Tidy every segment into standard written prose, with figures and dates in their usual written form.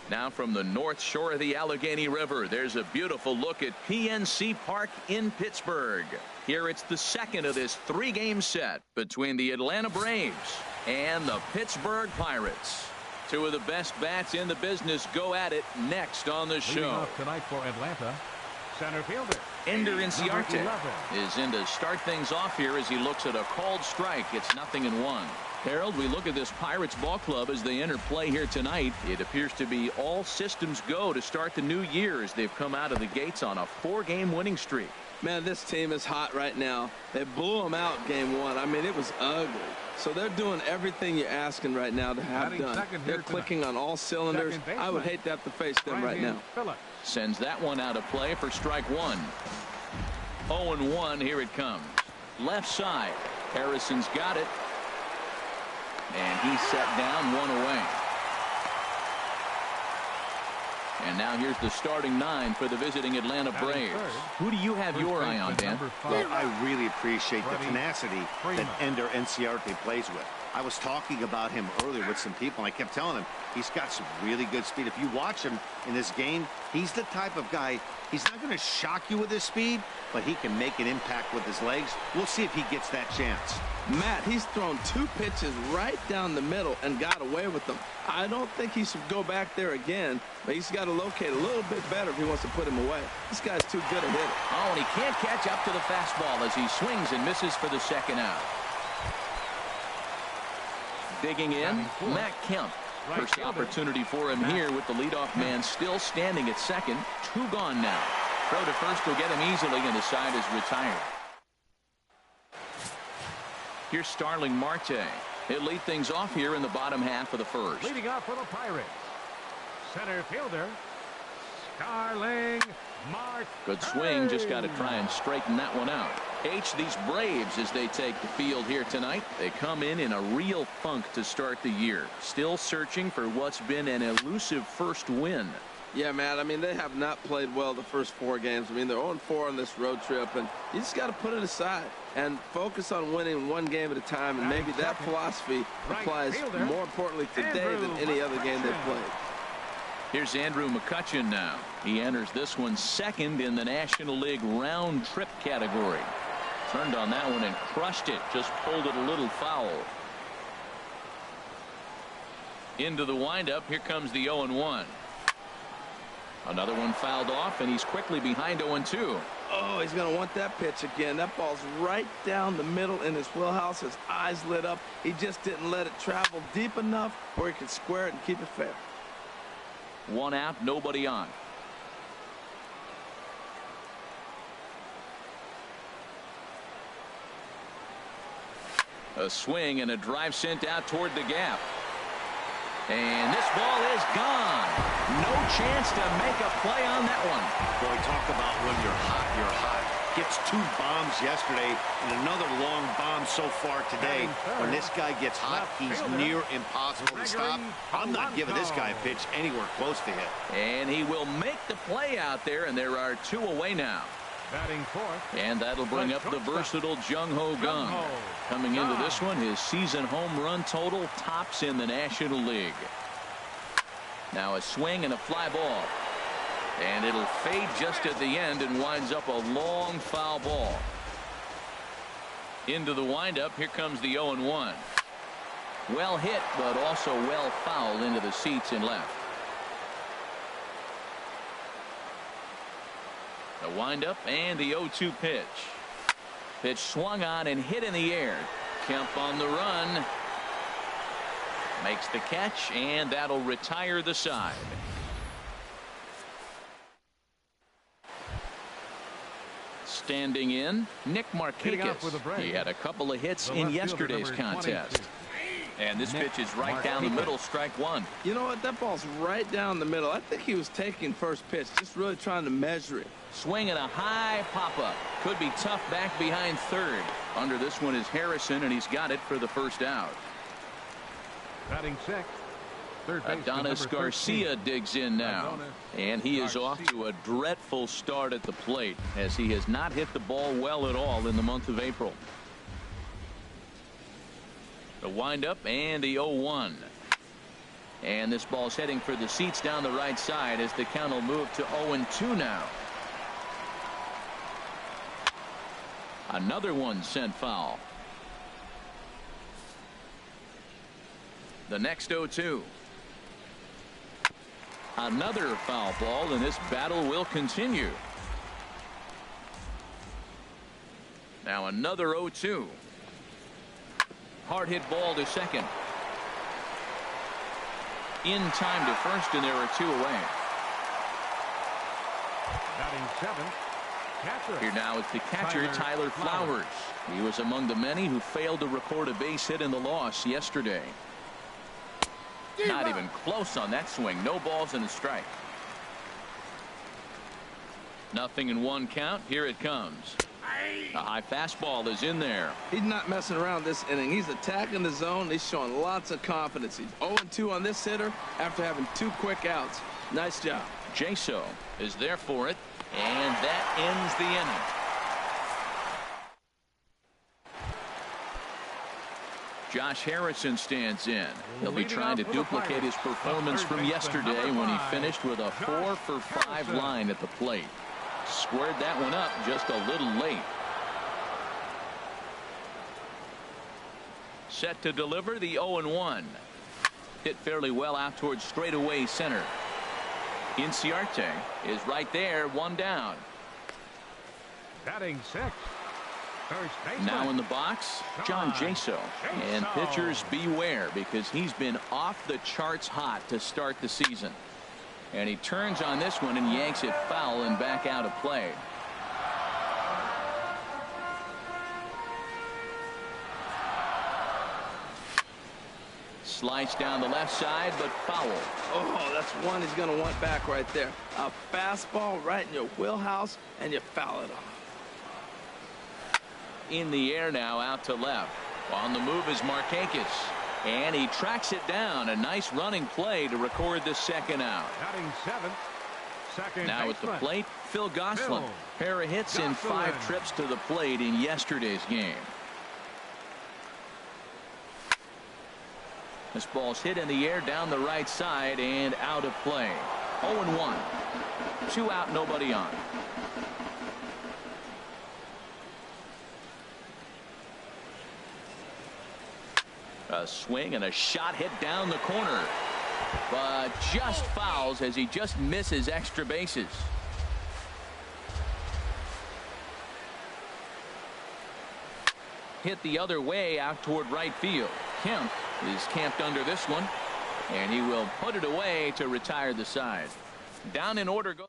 Now from the north shore of the Allegheny River, there's a beautiful look at PNC Park in Pittsburgh. Here it's the second of this three-game set between the Atlanta Braves and the Pittsburgh Pirates. Two of the best bats in the business go at it next on the show. Leading off tonight for Atlanta, center fielder Ender Inciarte is in to start things off here as he looks at a called strike. It's 0-1. Harold, we look at this Pirates ball club as they enter play here tonight. It appears to be all systems go to start the new year as they've come out of the gates on a 4-game winning streak. Man, this team is hot right now. They blew them out game one. I mean, it was ugly. So they're doing everything you're asking right now to have done. They're clicking on all cylinders. I would hate to have to face them right now. Sends that one out of play for strike one. 0-1, here it comes. Left side. Harrison's got it. And he's set down, one away. And now here's the starting 9 for the visiting Atlanta Braves. Who do you have your eye on, Dan? Well, I really appreciate the tenacity that Ender Inciarte plays with. I was talking about him earlier with some people, and I kept telling him he's got some really good speed. If you watch him in this game, he's the type of guy, he's not going to shock you with his speed, but he can make an impact with his legs. We'll see if he gets that chance. Matt, he's thrown 2 pitches right down the middle and got away with them. I don't think he should go back there again, but he's got to locate a little bit better if he wants to put him away. This guy's too good a hitter. Oh, and he can't catch up to the fastball as he swings and misses for the second out. Digging in, Matt Kemp. First opportunity for him here with the leadoff man still standing at second. 2 gone now. Throw to first will get him easily, and the side is retired. Here's Starling Marte. He'll lead things off here in the bottom half of the first. Leading off for the Pirates, center fielder, Starling Marte. Good swing, just got to try and straighten that one out. These Braves, as they take the field here tonight, they come in a real funk to start the year. Still searching for what's been an elusive first win. Yeah, Matt, I mean, they have not played well the first 4 games. I mean, they're 0-4 on this road trip, and you just got to put it aside and focus on winning 1 game at a time, and maybe that philosophy applies more importantly today than any other game they've played. Here's Andrew McCutchen now. He enters this one second in the National League round trip category. Turned on that one and crushed it. Just pulled it a little foul. Into the windup. Here comes the 0-1. Another one fouled off, and he's quickly behind 0-2. Oh, he's going to want that pitch again. That ball's right down the middle in his wheelhouse. His eyes lit up. He just didn't let it travel deep enough where he could square it and keep it fair. 1 out, nobody on. A swing and a drive sent out toward the gap. And this ball is gone. No chance to make a play on that one. Boy, talk about when you're hot, you're hot. Gets 2 bombs yesterday and another long bomb so far today. When this guy gets hot, he's near impossible to stop. I'm not giving this guy a pitch anywhere close to hit. And he will make the play out there, and there are 2 away now. Batting fourth. And that'll bring up the versatile Jung-Ho Kang. Coming into this one, his season home run total tops in the National League. Now a swing and a fly ball. And it'll fade just at the end and winds up a long foul ball. Into the windup. Here comes the 0-1. Well hit, but also well fouled into the seats and left. The windup and the 0-2 pitch. Pitch swung on and hit in the air. Kemp on the run. Makes the catch, and that'll retire the side. Standing in, Nick Markakis. He had a couple of hits in yesterday's contest. And this pitch is right down the middle, strike 1. You know what? That ball's right down the middle. I think he was taking first pitch, just really trying to measure it. Swing and a high pop-up. Could be tough back behind third. Under this one is Harrison, and he's got it for the first out. Batting sixth. Adonis Garcia digs in now, and he is off to a dreadful start at the plate as he has not hit the ball well at all in the month of April. The windup and the 0-1. And this ball's heading for the seats down the right side as the count will move to 0-2 now. Another one sent foul. The next 0-2. Another foul ball, and this battle will continue. Now another 0-2. Hard hit ball to second. In time to first, and there are 2 away. Batting 7th, catcher. Here now it's the catcher, Tyler Flowers. He was among the many who failed to record a base hit in the loss yesterday. Not even close on that swing. No balls and a strike. 0-1 count. Here it comes. A high fastball is in there. He's not messing around this inning. He's attacking the zone. He's showing lots of confidence. He's 0-2 on this hitter after having 2 quick outs. Nice job. Jaso is there for it, and that ends the inning. Josh Harrison stands in. He'll be trying to duplicate his performance from yesterday when he finished with a 4-for-5 line at the plate. Squared that one up just a little late. Set to deliver the 0-1. Hit fairly well out towards straightaway center. Inciarte is right there, 1 down. Batting 6th. Now in the box, John Jaso. And pitchers beware, because he's been off the charts hot to start the season. And he turns on this one and yanks it foul and back out of play. Slice down the left side, but foul. Oh, that's one he's going to want back right there. A fastball right in your wheelhouse, and you foul it off. In the air now, out to left. On the move is Markakis, and he tracks it down. A nice running play to record the second out. Batting 7th. Second now baseman. at the plate, Phil Gosselin. Pair of hits in 5 trips to the plate in yesterday's game. This ball's hit in the air down the right side and out of play. 0-1. 2 out, nobody on. A swing and a shot hit down the corner, but just fouls as he just misses extra bases. Hit the other way out toward right field. Kemp is camped under this one, and he will put it away to retire the side. Down in order go.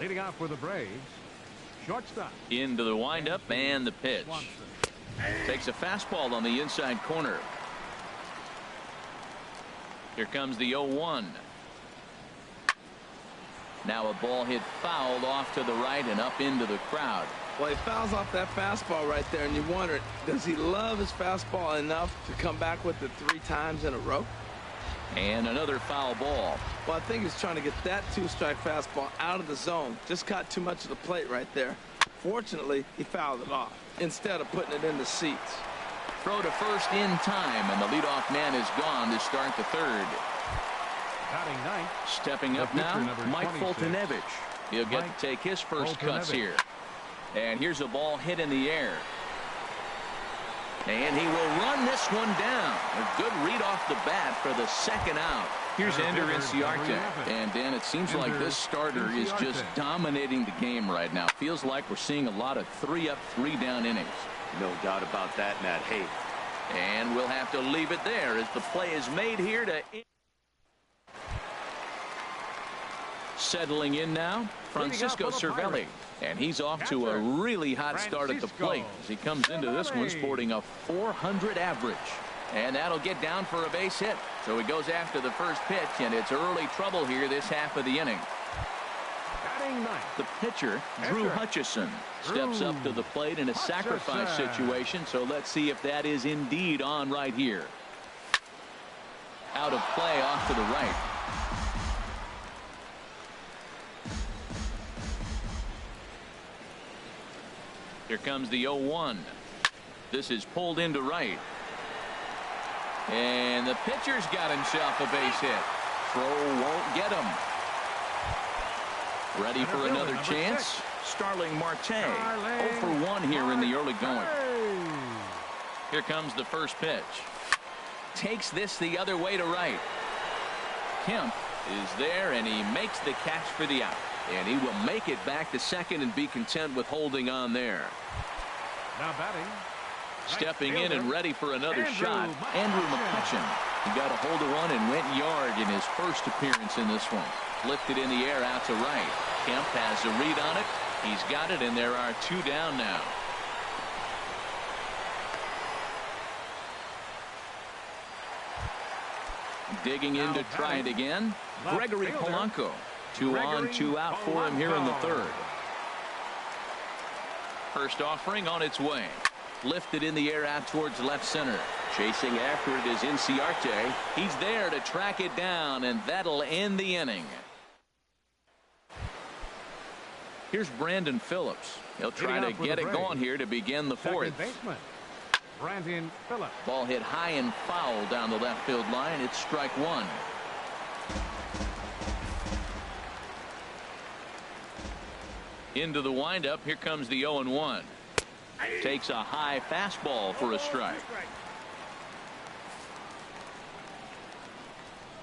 Leading off for the Braves, shortstop. Into the windup and the pitch. Takes a fastball on the inside corner. Here comes the 0-1. Now a ball hit fouled off to the right and up into the crowd. Well, he fouls off that fastball right there, and you wonder, does he love his fastball enough to come back with it 3 times in a row? And another foul ball. Well, I think he's trying to get that 2-strike fastball out of the zone. Just caught too much of the plate right there. Fortunately, he fouled it off instead of putting it in the seats. Throw to first in time, and the leadoff man is gone to start the third. Batting 9th. Stepping up now, Mike Foltynewicz. He'll get to take his first cuts here. And here's a ball hit in the air. And he will run this one down. A good read off the bat for the second out. Here's Ender Inciarte. And Dan, it seems like this starter is just dominating the game right now. Feels like we're seeing a lot of 3-up, 3-down innings. No doubt about that, Matt. Hey. And we'll have to leave it there as the play is made here to. Settling in now, Francisco Cervelli. And he's off to a really hot start at the plate as he comes into this one sporting a .400 average. And that'll get down for a base hit. So he goes after the first pitch, and it's early trouble here this half of the inning. The pitcher, Drew Hutchison, steps up to the plate in a sacrifice situation. So let's see if that is indeed on right here. Out of play off to the right. Here comes the 0-1. This is pulled into right. And the pitcher's got himself a base hit. Throw won't get him. Ready for another chance. Starling Marte. 0 for 1 here in the early going. Here comes the first pitch. Takes this the other way to right. Kemp is there, and he makes the catch for the out. And he will make it back to second and be content with holding on there. Now batting. Stepping in and ready for another shot, Andrew McCutcheon. He got a hold of one and went yard in his first appearance in this one. Lifted in the air out to right. Kemp has a read on it. He's got it, and there are 2 down now. Digging in to try it again. Gregory Polanco. 2 on, 2 out for him here in the third. First offering on its way. Lifted in the air out towards left center. Chasing after it is Inciarte. He's there to track it down, and that'll end the inning. Here's Brandon Phillips. He'll try to get it going here to begin the fourth. Brandon Phillips. Ball hit high and foul down the left field line. It's strike 1. Into the windup. Here comes the 0-1. Takes a high fastball for a strike.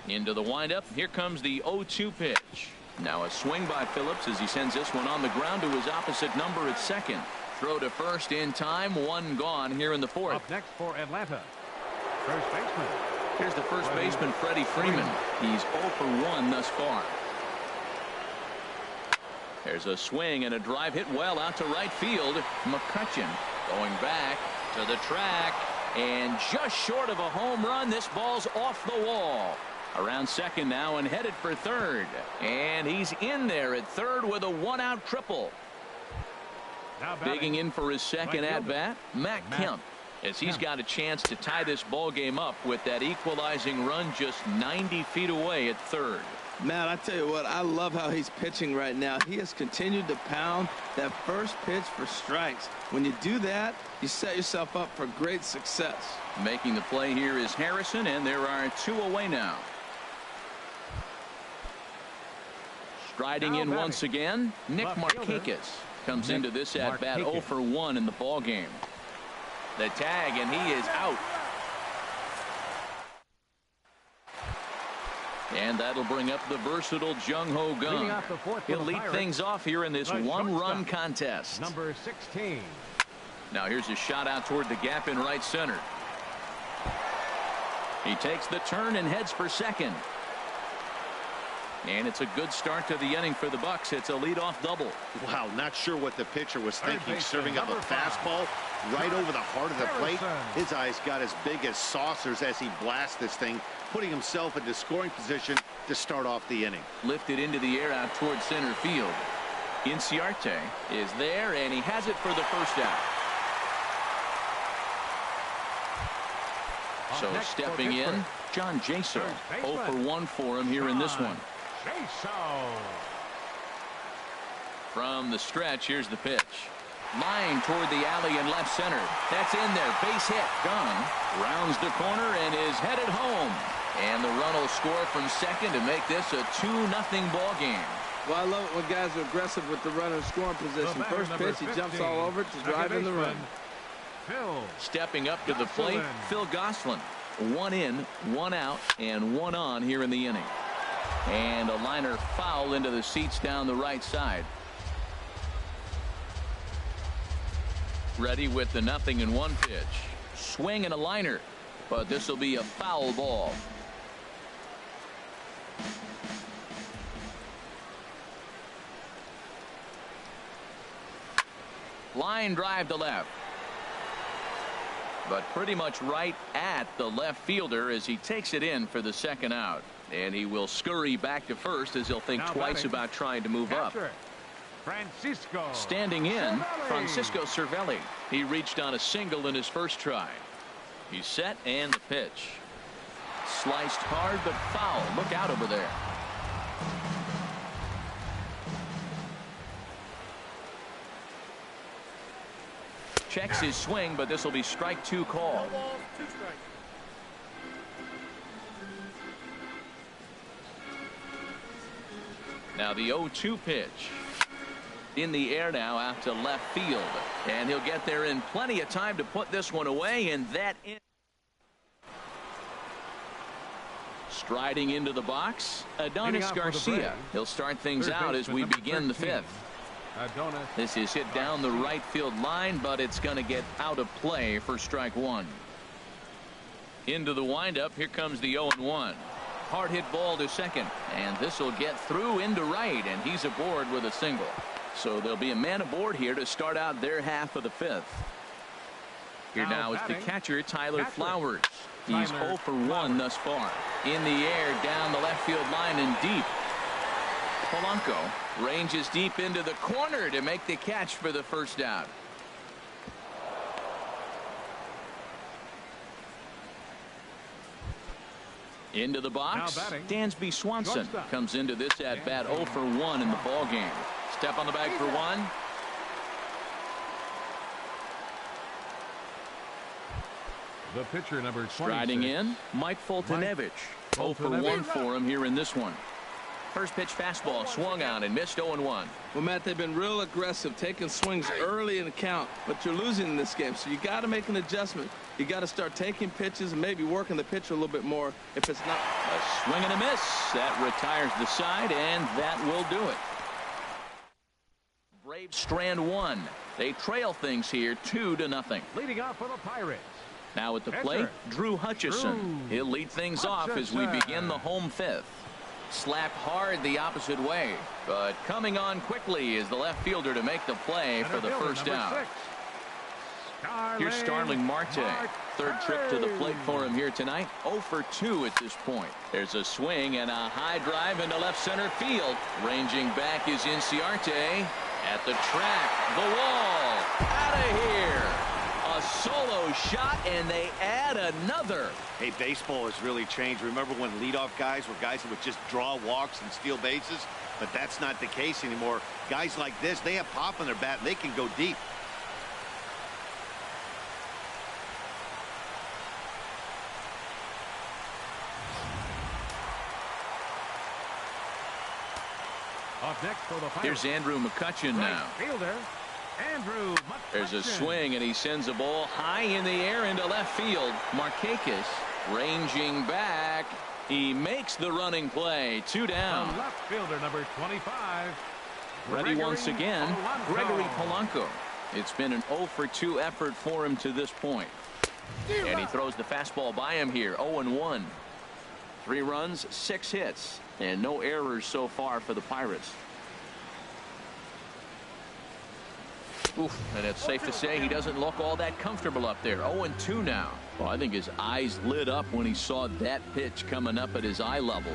Into the windup. Here comes the 0-2 pitch. Now a swing by Phillips as he sends this one on the ground to his opposite number at second. Throw to first in time. 1 gone here in the fourth. Up next for Atlanta. First baseman. Here's the first baseman, Freddie Freeman. He's 0 for 1 thus far. There's a swing and a drive hit well out to right field. McCutcheon going back to the track, and just short of a home run. This ball's off the wall. Around second now and headed for third. And he's in there at third with a 1-out triple. Digging in for his second at-bat, Matt Kemp, as he's got a chance to tie this ball game up with that equalizing run just 90 feet away at third. Matt, I tell you what, I love how he's pitching right now. He has continued to pound that first pitch for strikes. When you do that, you set yourself up for great success. Making the play here is Harrison, and there are 2 away now. Striding in once again, Nick Markakis comes into this at-bat 0 for 1 in the ball game. The tag, and he is out. And that'll bring up the versatile Jung-Ho Gung. He'll lead things off here in this 1-run contest. Number 16. Now here's a shot out toward the gap in right center. He takes the turn and heads for second. And it's a good start to the inning for the Bucks. It's a leadoff double. Wow, not sure what the pitcher was thinking, serving up a fastball right over the heart of the plate. His eyes got as big as saucers as he blasts this thing, putting himself into scoring position to start off the inning. Lifted into the air out towards center field. Inciarte is there, and he has it for the first out. So stepping in, John Jaso. 0 for 1 for him here in this one. From the stretch, here's the pitch. Line toward the alley in left center. That's in there. Base hit. Gunn rounds the corner and is headed home. And the run will score from second to make this a 2-0 ball game. Well, I love it when guys are aggressive with the runner scoring position. First pitch, he jumps all over it to drive in the run. Stepping up to the plate, Phil Gosselin. 1 in, 1 out, and 1 on here in the inning. And a liner foul into the seats down the right side. Ready with the 0-1 pitch. Swing and a liner, but this will be a foul ball. Line drive to left. But pretty much right at the left fielder as he takes it in for the second out. And he will scurry back to first as he'll think twice about trying to move up. Standing in, Francisco Cervelli. He reached on a single in his first try. He's set and the pitch. Sliced hard but foul. Look out over there. Checks his swing, but this will be strike 2 call. Now the 0-2 pitch. In the air now out to left field. And he'll get there in plenty of time to put this one away, and that in. Striding into the box, Adonis Garcia. He'll start things out as we begin the fifth. This is hit down the right field line, but it's going to get out of play for strike one. Into the windup, here comes the 0-1. Hard hit ball to second, and this will get through into right, and he's aboard with a single. So there'll be a man aboard here to start out their half of the fifth. Here now is the catcher, Tyler Flowers. He's 0 for 1 thus far. In the air, down the left field line and deep. Polanco ranges deep into the corner to make the catch for the first out. Into the box, Dansby Swanson comes into this at bat 0 for 1 in the ball game. Step on the bag for one. The pitcher, number 26. Striding in, Mike Foltynewicz. 0 for 1 for him here in this one. First pitch fastball swung on and missed 0-1. Well, Matt, they've been real aggressive, taking swings early in the count, but you're losing in this game, so you got to make an adjustment. You got to start taking pitches and maybe working the pitcher a little bit more if it's not. A swing and a miss. That retires the side, and that will do it. Braves strand one. They trail things here 2-0. Leading off for the Pirates. Now at the plate, Drew Hutchison. He'll lead things off as we begin the home fifth. Slapped hard the opposite way, but coming on quickly is the left fielder to make the play for the first out. Here's Starling Marte. Third trip to the plate for him here tonight. 0 for 2 at this point. There's a swing and a high drive into left center field. Ranging back is Inciarte. At the track, the wall, out of here. A solo shot, and they add another. Hey, baseball has really changed. Remember when leadoff guys were guys that would just draw walks and steal bases? But that's not the case anymore. Guys like this, they have pop on their bat, and they can go deep. Up next for the Pirates. Here's Andrew McCutchen now. Fielder, Andrew McCutchen. There's a swing, and he sends a ball high in the air into left field. Markakis ranging back. He makes the running play. 2 down. From left fielder, number 25. Ready once again, Gregory Polanco. It's been an 0 for 2 effort for him to this point. And he throws the fastball by him here. 0-1. 3 runs, 6 hits, and no errors so far for the Pirates. Oof, and it's safe to say he doesn't look all that comfortable up there. 0-2 now. Well, I think his eyes lit up when he saw that pitch coming up at his eye level.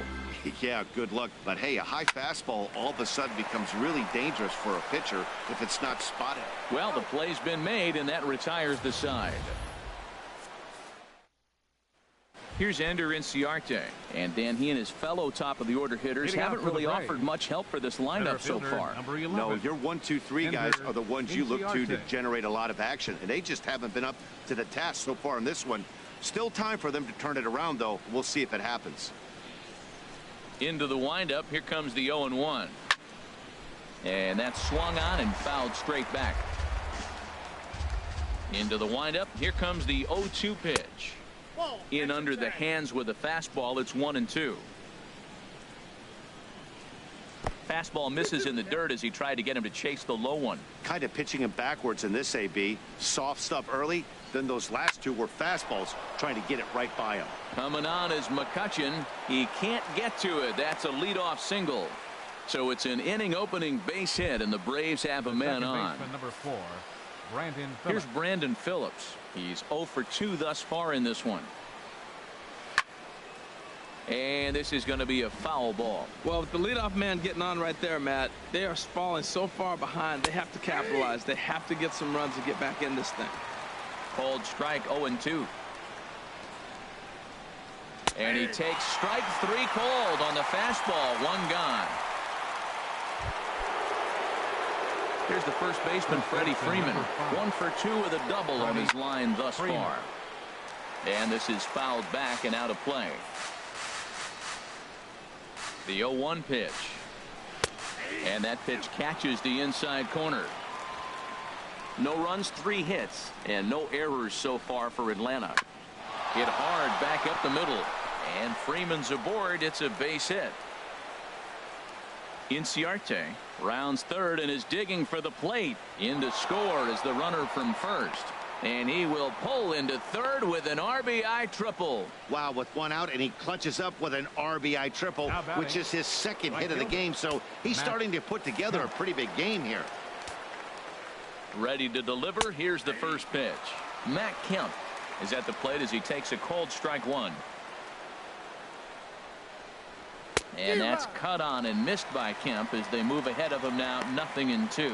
Yeah, good luck. But hey, a high fastball all of a sudden becomes really dangerous for a pitcher if it's not spotted. Well, the play's been made, and that retires the side. Here's Ender Inciarte, and Dan, he and his fellow top-of-the-order hitters haven't really offered much help for this lineup so far. No, your 1, 2, 3 guys are the ones you look to generate a lot of action, and they just haven't been up to the task so far in this one. Still time for them to turn it around, though. We'll see if it happens. Into the windup, here comes the 0-1. And that's swung on and fouled straight back. Into the windup, here comes the 0-2 pitch. In under the hands with a fastball. It's 1-2. Fastball misses in the dirt as he tried to get him to chase the low one. Kind of pitching him backwards in this AB. Soft stuff early, then those last 2 were fastballs trying to get it right by him. Coming on is McCutchen. He can't get to it. That's a leadoff single. So it's an inning opening base hit, and the Braves have a man on. Number 4, Brandon Phillips. Here's Brandon Phillips. He's 0 for 2 thus far in this one. And this is going to be a foul ball. Well, with the leadoff man getting on right there, Matt, they are falling so far behind. They have to capitalize. They have to get some runs to get back in this thing. Called strike 0-2. And he takes strike 3 called on the fastball. 1 gone. Here's the first baseman, Freddie Freeman. 1 for 2 with a double on his line thus far. And this is fouled back and out of play. The 0-1 pitch. And that pitch catches the inside corner. No runs, 3 hits, and no errors so far for Atlanta. Hit hard back up the middle, and Freeman's aboard. It's a base hit. Inciarte rounds third and is digging for the plate. In to score is the runner from first. And he will pull into third with an RBI triple. Wow, with 1 out, and he clutches up with an RBI triple, which is his second hit of the game. So he's starting to put together a pretty big game here. Ready to deliver. Here's the first pitch. Matt Kemp is at the plate as he takes a cold strike 1. And that's cut on and missed by Kemp as they move ahead of him now 0-2.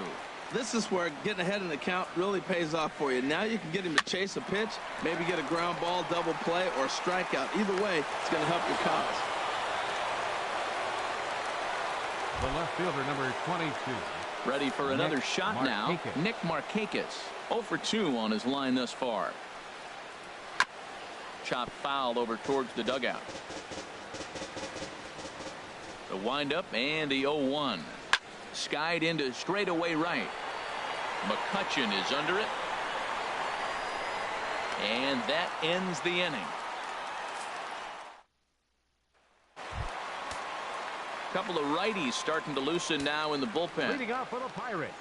This is where getting ahead in the count really pays off for you. Now you can get him to chase a pitch, maybe get a ground ball, double play, or strikeout. Either way, it's going to help your cause. The left fielder, number 22. Ready for another shot Markakis. now. Nick Markakis, 0 for 2 on his line thus far. Chop foul over towards the dugout. The windup and the 0-1. Skied into straightaway right. McCutchen is under it. And that ends the inning. Couple of righties starting to loosen now in the bullpen. Leading off for the Pirates.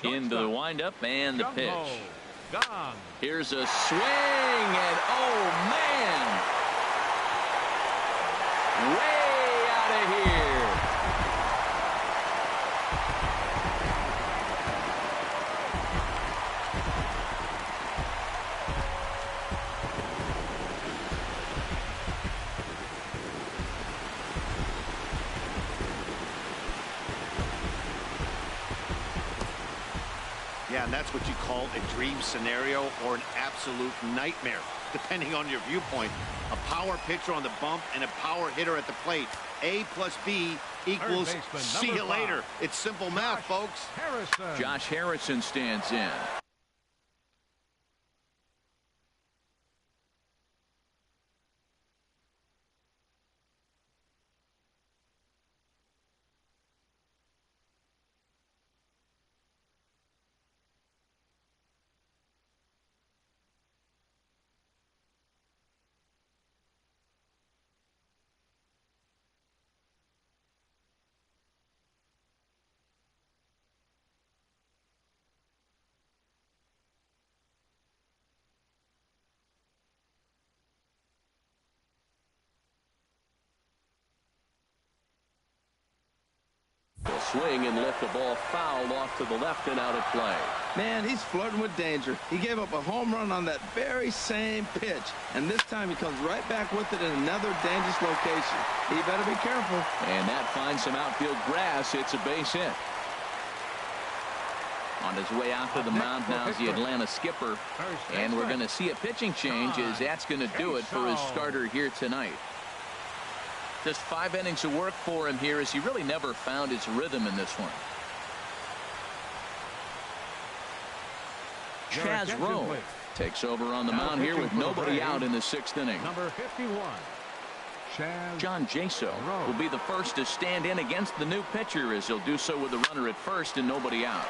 Into the windup and the pitch. Gone. Here's a swing, and oh man, way out of here. Yeah, and that's what you call a dream scenario or an absolute nightmare, depending on your viewpoint. A power pitcher on the bump and a power hitter at the plate. A plus B equals see you later. It's simple math, folks. Josh Harrison stands in. Swing and lift the ball foul off to the left and out of play. Man, he's flirting with danger. He gave up a home run on that very same pitch, and this time he comes right back with it in another dangerous location. He better be careful. And that finds some outfield grass. It's a base hit. On his way out to the mound now is the Atlanta skipper, and we're going to see a pitching change as that's going to do it for his starter here tonight. Just 5 innings of work for him here as he really never found his rhythm in this one. Chaz Rowe takes over on the mound here with nobody out in the 6th inning. Number 51. John Jaso will be the first to stand in against the new pitcher as he'll do so with the runner at first and nobody out.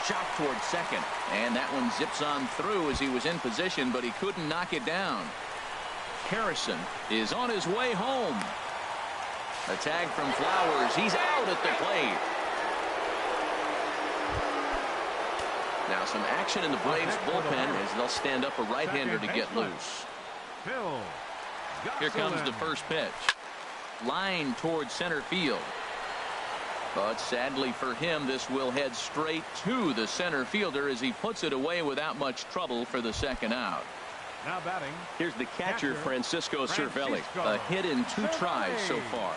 Shot towards second, and that one zips on through as he was in position, but he couldn't knock it down. Harrison is on his way home. A tag from Flowers. He's out at the plate. Now some action in the Braves bullpen as they'll stand up a right-hander to get loose. Here comes the first pitch. Line towards center field. But sadly for him, this will head straight to the center fielder as he puts it away without much trouble for the second out. Now batting. Here's the catcher, Francisco Cervelli. A hit in 2 tries so far.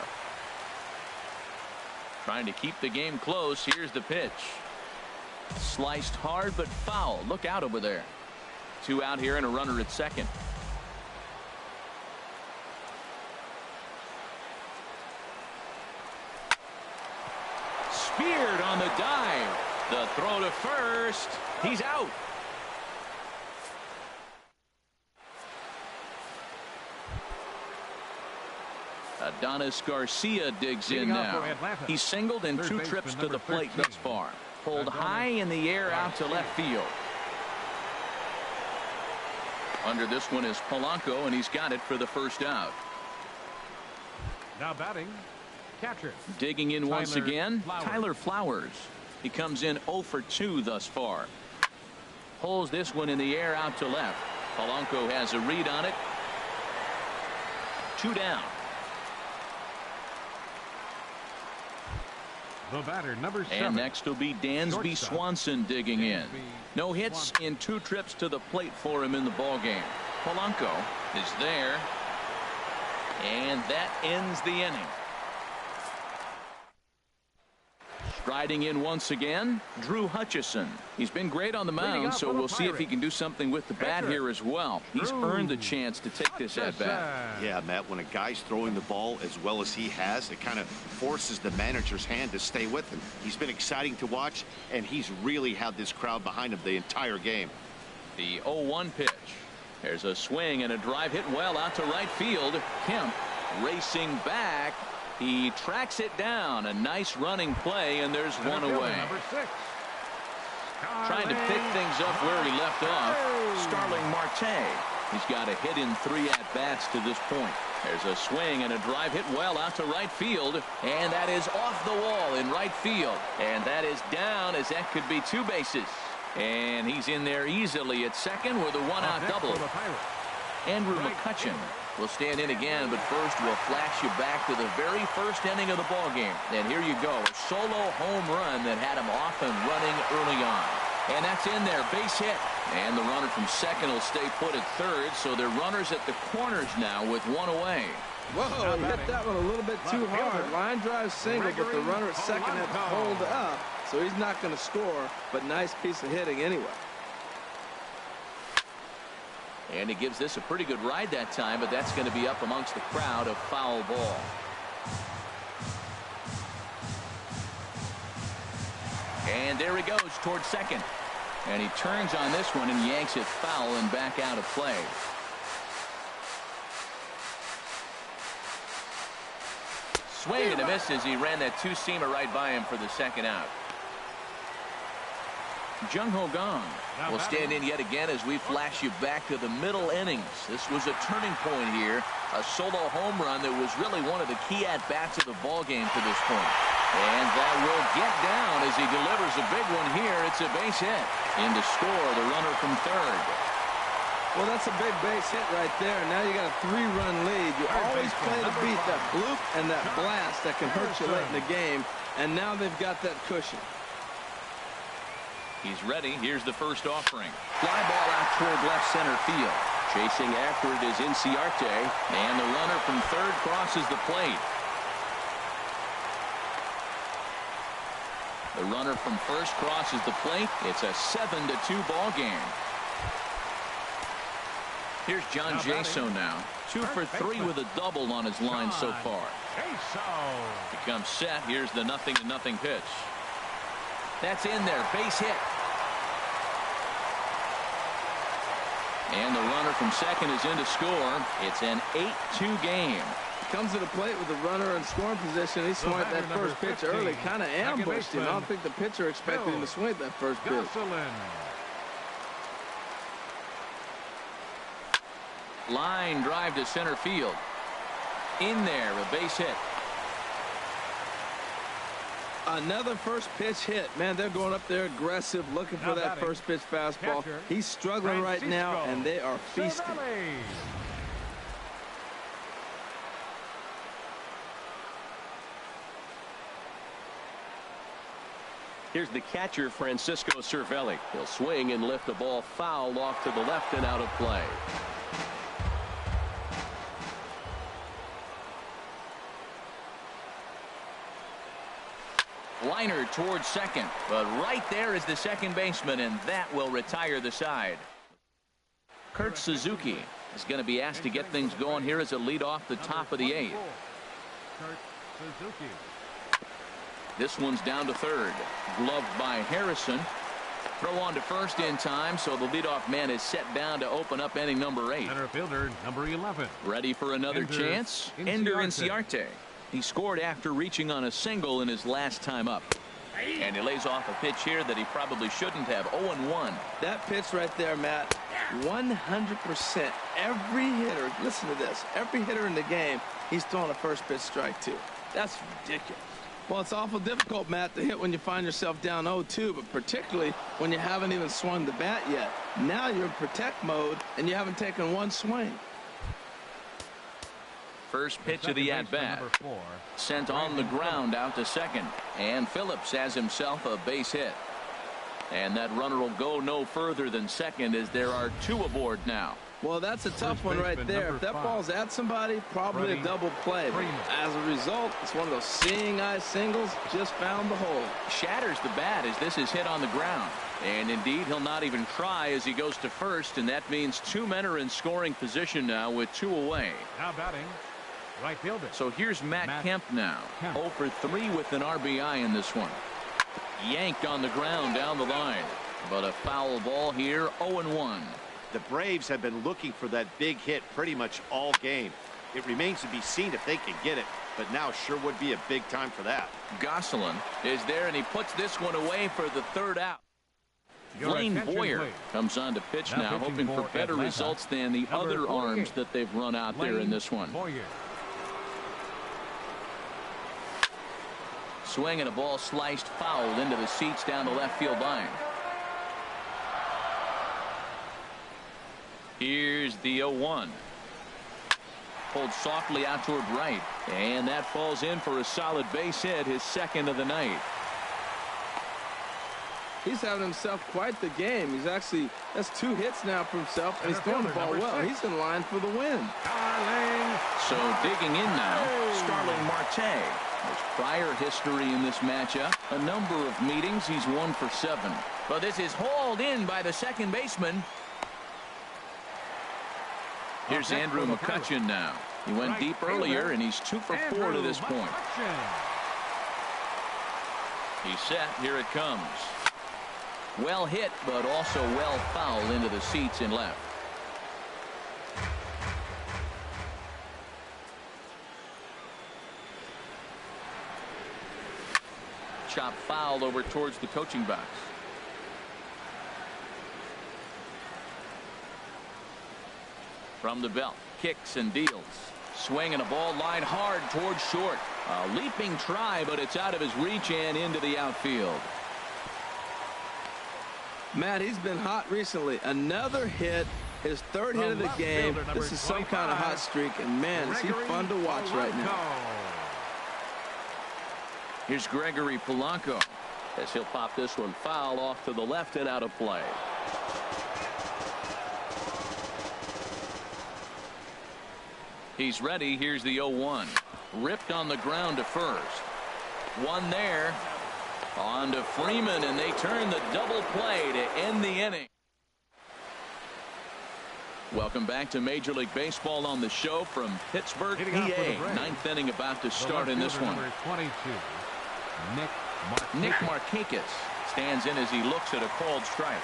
Trying to keep the game close. Here's the pitch. Sliced hard but foul. Look out over there. 2 out here and a runner at second. Speared on the dive. The throw to first. He's out. Adonis Garcia digs in now. He's singled in 2 trips to the plate thus far. Pulled high in the air out to left field. Under this one is Polanco, and he's got it for the first out. Now batting, catcher. Digging in once again, Tyler Flowers. He comes in 0 for 2 thus far. Pulls this one in the air out to left. Polanco has a read on it. 2 down. The batter, number 7. And next will be Dansby Swanson digging in. No hits in 2 trips to the plate for him in the ballgame. Polanco is there. And that ends the inning. Striding in once again, Drew Hutchison. He's been great on the mound, so we'll see if he can do something with the bat here as well. He's earned the chance to take this at bat. Yeah, Matt, when a guy's throwing the ball as well as he has, it kind of forces the manager's hand to stay with him. He's been exciting to watch, and he's really had this crowd behind him the entire game. The 0-1 pitch. There's a swing and a drive hit well out to right field. Kemp racing back. He tracks it down. A nice running play, and there's one away. Number 6. Trying to pick things up where he left off. Starling Marte. He's got a hit in 3 at-bats to this point. There's a swing and a drive hit well out to right field, and that is off the wall in right field. And that is down, as that could be 2 bases. And he's in there easily at second with a 1-out double. Andrew McCutchen will stand in again, but first we'll flash you back to the very first inning of the ball game. And here you go, a solo home run that had him off and running early on. And that's in there, base hit. And the runner from second will stay put at third, so they're runners at the corners now with 1 away. Whoa, he hit that one a little bit too hard. Line drive single, but the runner at second had to hold up, so he's not going to score, but nice piece of hitting anyway. And he gives this a pretty good ride that time, but that's going to be up amongst the crowd, a foul ball. And there he goes towards second. And he turns on this one and yanks it foul and back out of play. Swing and a miss as he ran that 2-seamer right by him for the second out. Jung Ho Gong will stand in yet again as we flash you back to the middle innings. This was a turning point here. A solo home run that was really one of the key at-bats of the ball game to this point. And that will get down as he delivers a big one here. It's a base hit. In to score, the runner from third. Well, that's a big base hit right there. Now you got a 3-run lead. You always play to beat that bloop and that blast that can hurt you late in the game. And now they've got that cushion. He's ready. Here's the first offering. Fly ball out toward left center field. Chasing after it is Inciarte. And the runner from third crosses the plate. The runner from first crosses the plate. It's a 7-2 ball game. Here's John Jaso now. 2 for 3 with a double on his line so far. He comes set. Here's the 0-0 pitch. That's in there. Base hit. And the runner from second is in to score. It's an 8-2 game. Comes to the plate with the runner in scoring position. He swung at that first pitch early, kind of ambushed him. I don't think the pitcher expected him to swing at that first pitch. Line drive to center field. In there, a base hit. Another first pitch hit. Man, they're going up there aggressive, looking for that first pitch fastball. He's struggling right now, and they are feasting. Here's the catcher, Francisco Cervelli. He'll swing and lift the ball foul off to the left and out of play. Liner towards second, but right there is the second baseman, and that will retire the side. Kurt Suzuki is going to be asked to get things going here as a lead off the top of the 8th. This one's down to third. Gloved by Harrison. Throw on to first in time, so the leadoff man is set down to open up inning number 8. Center fielder, number 11. Ready for another chance? Ender Inciarte. He scored after reaching on a single in his last time up. And he lays off a pitch here that he probably shouldn't have. 0-1. That pitch right there, Matt, 100%. Every hitter, listen to this, every hitter in the game, he's throwing a first pitch strike to. That's ridiculous. Well, it's awful difficult, Matt, to hit when you find yourself down 0-2, but particularly when you haven't even swung the bat yet. Now you're in protect mode, and you haven't taken one swing. First pitch of the at-bat. Sent on the ground out to second. And Phillips has himself a base hit. And that runner will go no further than second as there are 2 aboard now. Well, that's a tough one right there. If that ball's at somebody, probably a double play. As a result, it's one of those seeing eye singles. Just found the hole. Shatters the bat as this is hit on the ground. And indeed, he'll not even try as he goes to first. And that means 2 men are in scoring position now with 2 away. Now batting, right fielder. So here's Matt Kemp now. 0 for 3 with an RBI in this one. Yanked on the ground down the line. But a foul ball here, 0-1. The Braves have been looking for that big hit pretty much all game. It remains to be seen if they can get it, but now sure would be a big time for that. Gosselin is there, and he puts this one away for the 3rd out. Blaine Boyer comes on to pitch now, hoping for better results than the other arms that they've run out there in this one. Swing and a ball sliced foul into the seats down the left field line. Here's the 0-1. Pulled softly out toward right. And that falls in for a solid base hit, his 2nd of the night. He's having himself quite the game. That's 2 hits now for himself, and he's throwing the ball well. He's in line for the win. So digging in now, Starling Marte. There's prior history in this matchup. A number of meetings, he's 1 for 7. But this is hauled in by the second baseman. Here's Andrew McCutchen now. He went deep earlier, and he's 2 for 4 to this point. He's set. Here it comes. Well hit, but also well fouled into the seats in left. Chop fouled over towards the coaching box. From the belt, kicks and deals. Swing and a ball line hard towards short. A leaping try, but it's out of his reach and into the outfield. Matt, he's been hot recently. Another hit, his 3rd hit of the game. This is some kind of hot streak, and man, is he fun to watch right now. Here's Gregory Polanco as he'll pop this one foul off to the left and out of play. He's ready. Here's the 0-1. Ripped on the ground to first. One there. On to Freeman, and they turn the double play to end the inning. Welcome back to Major League Baseball on the show from Pittsburgh, PA. 9th inning about to start in this one. Nick Markakis stands in as he looks at a called strike.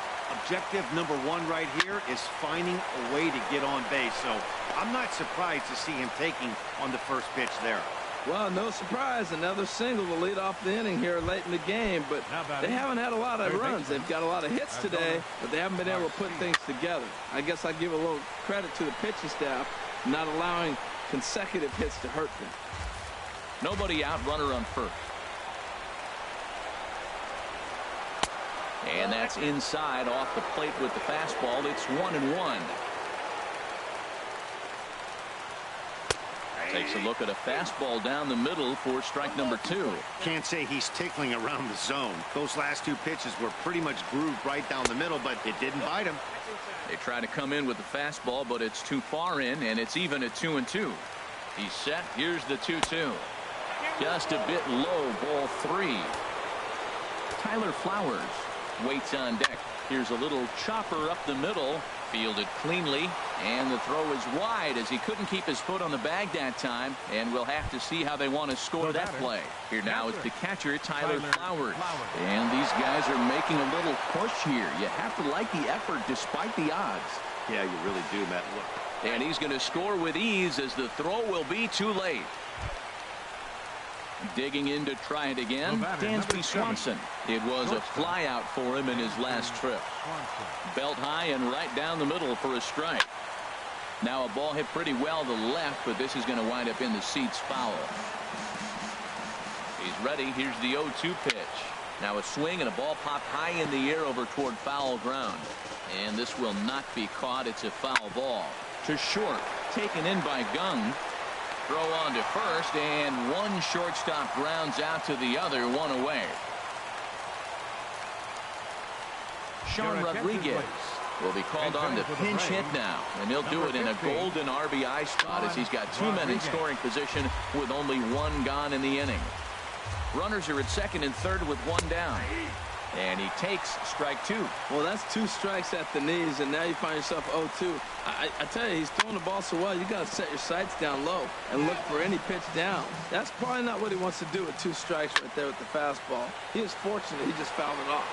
Objective number 1 right here is finding a way to get on base. So I'm not surprised to see him taking on the first pitch there. Well, no surprise. Another single to lead off the inning here late in the game, but they haven't had a lot of runs. They've got a lot of hits today, but they haven't been able to put things together. I guess I give a little credit to the pitching staff, not allowing consecutive hits to hurt them. Nobody out, runner on first. And that's inside off the plate with the fastball. It's 1-1. Takes a look at a fastball down the middle for strike number 2. Can't say he's tickling around the zone. Those last 2 pitches were pretty much grooved right down the middle, but it didn't bite him. They try to come in with the fastball, but it's too far in, and it's even at 2-2. He's set. Here's the 2-2. Just a bit low, ball 3. Tyler Flowers waits on deck. Here's a little chopper up the middle Fielded cleanly, and the throw is wide as he couldn't keep his foot on the bag that time, and we'll have to see how they want to score that play. Here now is the catcher, Tyler Flowers. And these guys are making a little push here. You have to like the effort despite the odds. Yeah, you really do, Matt. Look. And he's going to score with ease as the throw will be too late. Digging in to try it again, Dansby Swanson. It was a fly out for him in his last trip. Belt high and right down the middle for a strike. Now a ball hit pretty well to the left, but this is going to wind up in the seats foul. He's ready. Here's the 0-2 pitch. Now a swing and a ball popped high in the air over toward foul ground. And this will not be caught. It's a foul ball. To short. Taken in by Gung. Throw on to first, and one shortstop grounds out to the other, one away. Sean Rodriguez will be called on to pinch hit now, and he'll do it in a golden RBI spot as he's got 2 men in scoring position with only 1 gone in the inning. Runners are at second and third with 1 down. And he takes strike 2. Well, that's 2 strikes at the knees, and now you find yourself 0-2. I tell you, he's throwing the ball so well, you got to set your sights down low and look for any pitch down. That's probably not what he wants to do with 2 strikes right there with the fastball. He is fortunate he just fouled it off.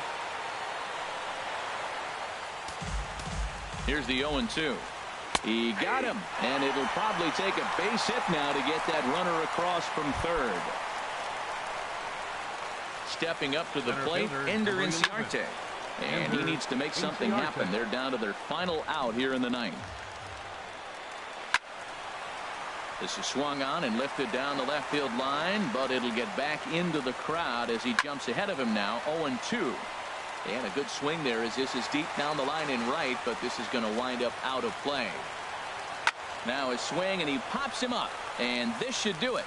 Here's the 0-2. He got him, and it'll probably take a base hit now to get that runner across from third. Stepping up to the plate, Ender Inciarte. And he needs to make something happen. They're down to their final out here in the 9th. This is swung on and lifted down the left field line, but it'll get back into the crowd as he jumps ahead of him now, 0-2. And a good swing there as this is deep down the line in right, but this is going to wind up out of play. Now a swing, and he pops him up, and this should do it.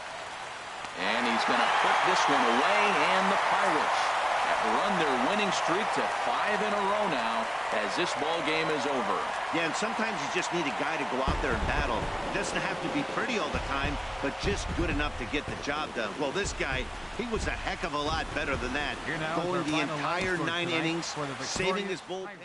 And he's going to put this one away, and the Pirates have run their winning streak to 5 in a row now as this ball game is over. Yeah, and sometimes you just need a guy to go out there and battle. It doesn't have to be pretty all the time, but just good enough to get the job done. Well, this guy, he was a heck of a lot better than that. Going the entire 9 innings, saving his bullpen.